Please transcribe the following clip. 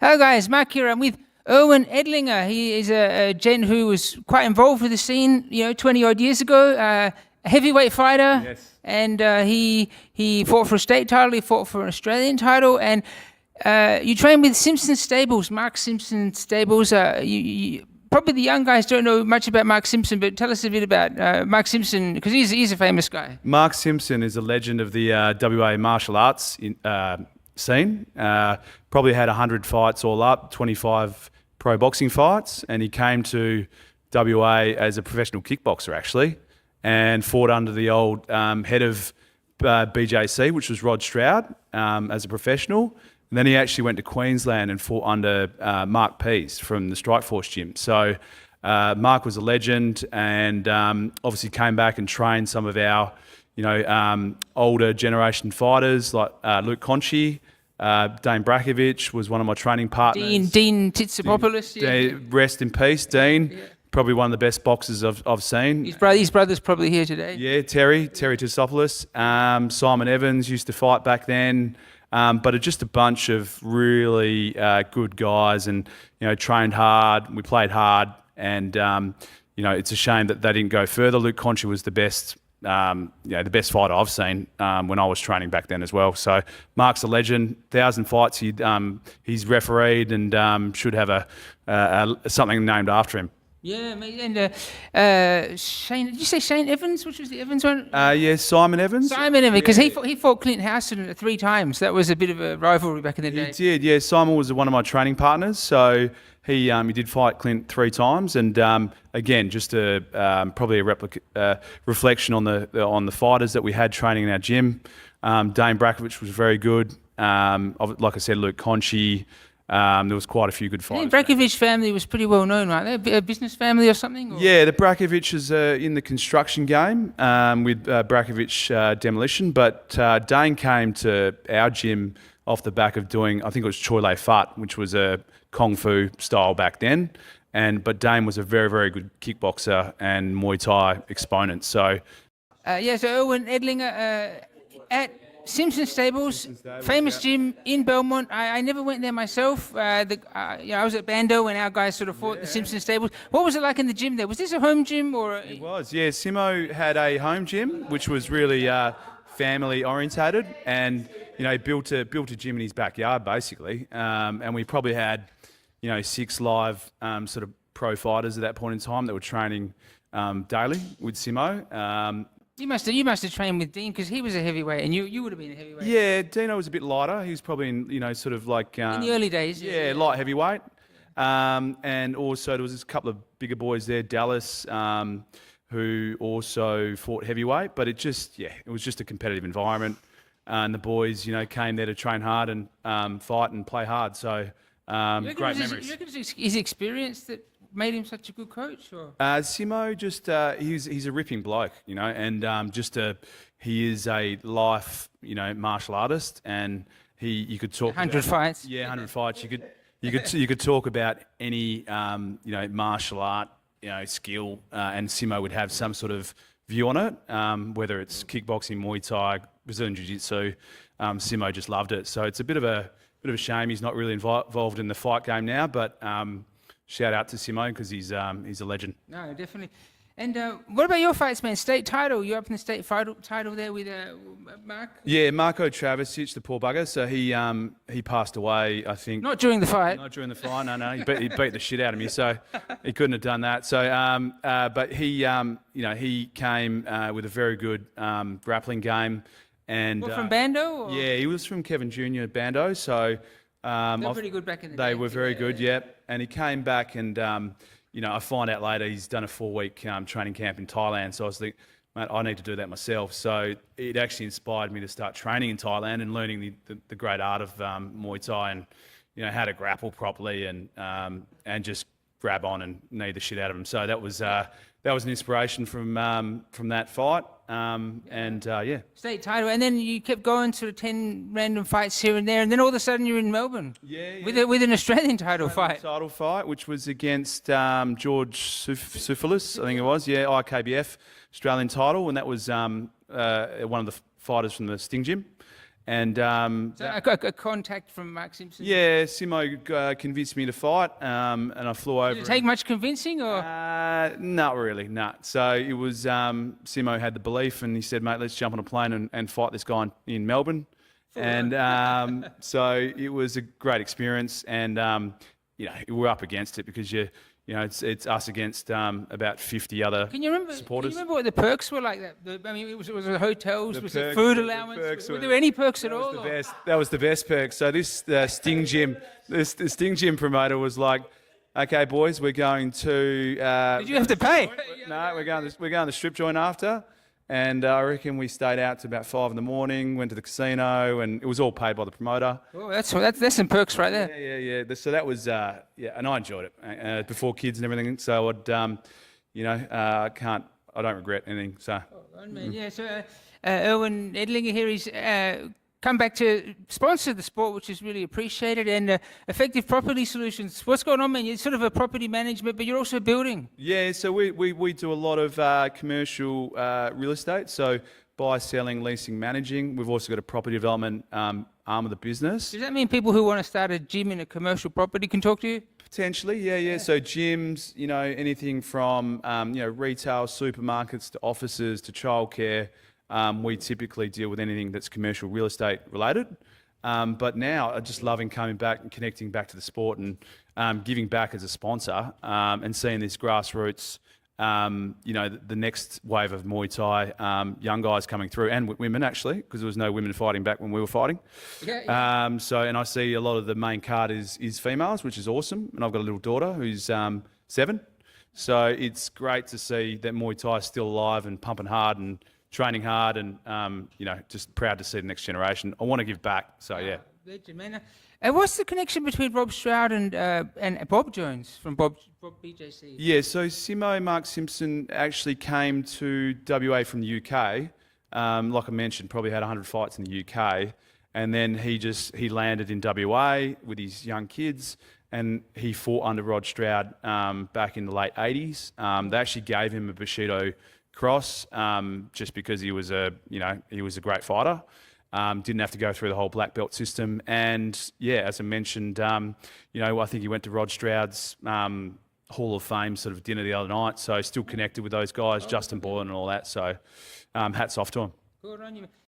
Hello guys, Mark here. I'm with Erwin Edlinger. He is a gent who was quite involved with the scene, 20 odd years ago. A heavyweight fighter. Yes. And he fought for a state title. He fought for an Australian title. And you train with Simpson Stables, Mark Simpson Stables. Probably the young guys don't know much about Mark Simpson, but tell us a bit about Mark Simpson, because he's a famous guy. Mark Simpson is a legend of the WA martial arts scene. Probably had 100 fights all up, 25 pro boxing fights, and he came to WA as a professional kickboxer actually, and fought under the old head of BJC, which was Rod Stroud, as a professional. And then he actually went to Queensland and fought under Mark Pease from the Strikeforce gym. So Mark was a legend, and obviously came back and trained some of our, older generation fighters like Luke Conchi. Dean Brakovic was one of my training partners. Dean Titsopoulos. Rest in peace, Dean. Yeah. Probably one of the best boxers I've seen. His brother's probably here today. Yeah, Terry Titsopoulos. Simon Evans used to fight back then. But just a bunch of really good guys, and trained hard. We played hard, and it's a shame that they didn't go further. Luke Conchi was the best, the best fighter I've seen when I was training back then as well. So Mark's a legend. 1,000 fights he's refereed, and should have something named after him. Yeah, and Shane, did you say Shane Evans? Which was the Evans one? Yeah, Simon Evans. Simon Evans, because he fought Clint Howson 3 times. That was a bit of a rivalry back in the day. He did, yeah. Simon was one of my training partners, so he did fight Clint 3 times, and again, just probably a reflection on the fighters that we had training in our gym. Dean Brakovic was very good. Like I said, Luke Conchi. There was quite a few good fighters. The Brakovic family was pretty well known, right? They're a business family or something? Or? Yeah, the Brakovic is in the construction game with Brakovic Demolition, but Dane came to our gym off the back of doing, I think it was Choi Lei Fat, which was a Kung Fu style back then. But Dane was a very, very good kickboxer and Muay Thai exponent. So, so Erwin Edlinger at Simpson Stables, famous gym in Belmont. I never went there myself. I was at Bando when our guys sort of fought the Simpson Stables. What was it like in the gym there? Was this a home gym or? It was, yeah. Simo had a home gym, which was really family orientated, and built a gym in his backyard basically. And we probably had 6 live sort of pro fighters at that point in time that were training daily with Simo. You must have trained with Dean, because he was a heavyweight, and you would have been a heavyweight. Yeah, Dino was a bit lighter. He was probably in, sort of like... in the early days. Yeah, light heavyweight. And also there was a couple of bigger boys there, Dallas, who also fought heavyweight. But it was just a competitive environment. And the boys, came there to train hard and fight and play hard. So, great memories. You reckon it's his experience that made him such a good coach? Or? Simo, just he's a ripping bloke, and he is a life, martial artist, and you could talk 100 fights. Yeah, 100 fights. You could talk about any martial art skill, and Simo would have some sort of view on it, whether it's kickboxing, Muay Thai, Brazilian Jiu-Jitsu. Simo just loved it. So it's a bit of a shame he's not really involved in the fight game now, but. Shout out to Simo, because he's a legend. No, definitely. And what about your fights, man? State title. You're up in the state title there with Mark? Yeah, Marko Travisic, the poor bugger. So he passed away, I think. Not during the fight. Not during the fight. No. He beat the shit out of me, so he couldn't have done that. So, but he came with a very good grappling game. And from Bando? Or? Yeah, he was from Kevin Jr. Bando. So. They were pretty good back in the day. They were very good, yep. And he came back, and I find out later he's done a 4-week training camp in Thailand. So I was thinking, mate, I need to do that myself. So it actually inspired me to start training in Thailand and learning the great art of Muay Thai, and how to grapple properly and just grab on and knee the shit out of him. So that was an inspiration from that fight. State title, and then you kept going to 10 random fights here and there, and then all of a sudden you're in Melbourne. Yeah. With an Australian title fight. Title fight, which was against George Soufilis, I think it was. Yeah, IKBF Australian title, and that was one of the fighters from the Sting Gym. And So a contact from Mark Simpson. yeah, Simo convinced me to fight, and I flew over. Did it take much convincing, or? Not really, nah. So it was Simo had the belief, and he said, "Mate, let's jump on a plane and fight this guy in Melbourne." And so it was a great experience, and we're up against it because it's us against about 50 other supporters. Can you remember what the perks were like? Was it hotels? Was it perks- food the allowance? perks Were there any perks at That was all? the or- best. That was the best perk. So this Sting Gym, the Sting Gym promoter was like, "Okay, boys, we're going to." Did you have to pay? No, we're going to the strip joint after, and I reckon we stayed out to about 5 a.m. Went to the casino, and it was all paid by the promoter. Oh, that's some perks right there. Yeah. So that was and I enjoyed it before kids and everything. So I don't regret anything. So. Yeah, so Erwin Edlinger here, he's come back to sponsor the sport, which is really appreciated, and Effective Property Solutions. What's going on, man? You're sort of a property management, but you're also building. Yeah, so we do a lot of commercial real estate, so buy, selling, leasing, managing. We've also got a property development arm of the business. Does that mean people who want to start a gym in a commercial property can talk to you? Potentially, yeah. So gyms, anything from retail, supermarkets to offices to childcare. We typically deal with anything that's commercial real estate related. But now I'm just loving coming back and connecting back to the sport and giving back as a sponsor and seeing this grassroots, the next wave of Muay Thai, young guys coming through and women actually, because there was no women fighting back when we were fighting. Yeah. And I see a lot of the main card is females, which is awesome. And I've got a little daughter who's 7. So it's great to see that Muay Thai is still alive and pumping hard and training hard and, just proud to see the next generation. I want to give back, so yeah. Legend, man. What's the connection between Rob Stroud and Bob Jones from Bob BJC? Yeah, so Mark Simpson actually came to WA from the UK. Like I mentioned, probably had 100 fights in the UK. And then he landed in WA with his young kids and he fought under Rod Stroud back in the late 80s. They actually gave him a Bushido cross just because he was a great fighter. Didn't have to go through the whole black belt system. And yeah, as I mentioned, I think he went to Rod Stroud's Hall of Fame sort of dinner the other night. So still connected with those guys, Justin Boylan and all that. So hats off to him. Good on you.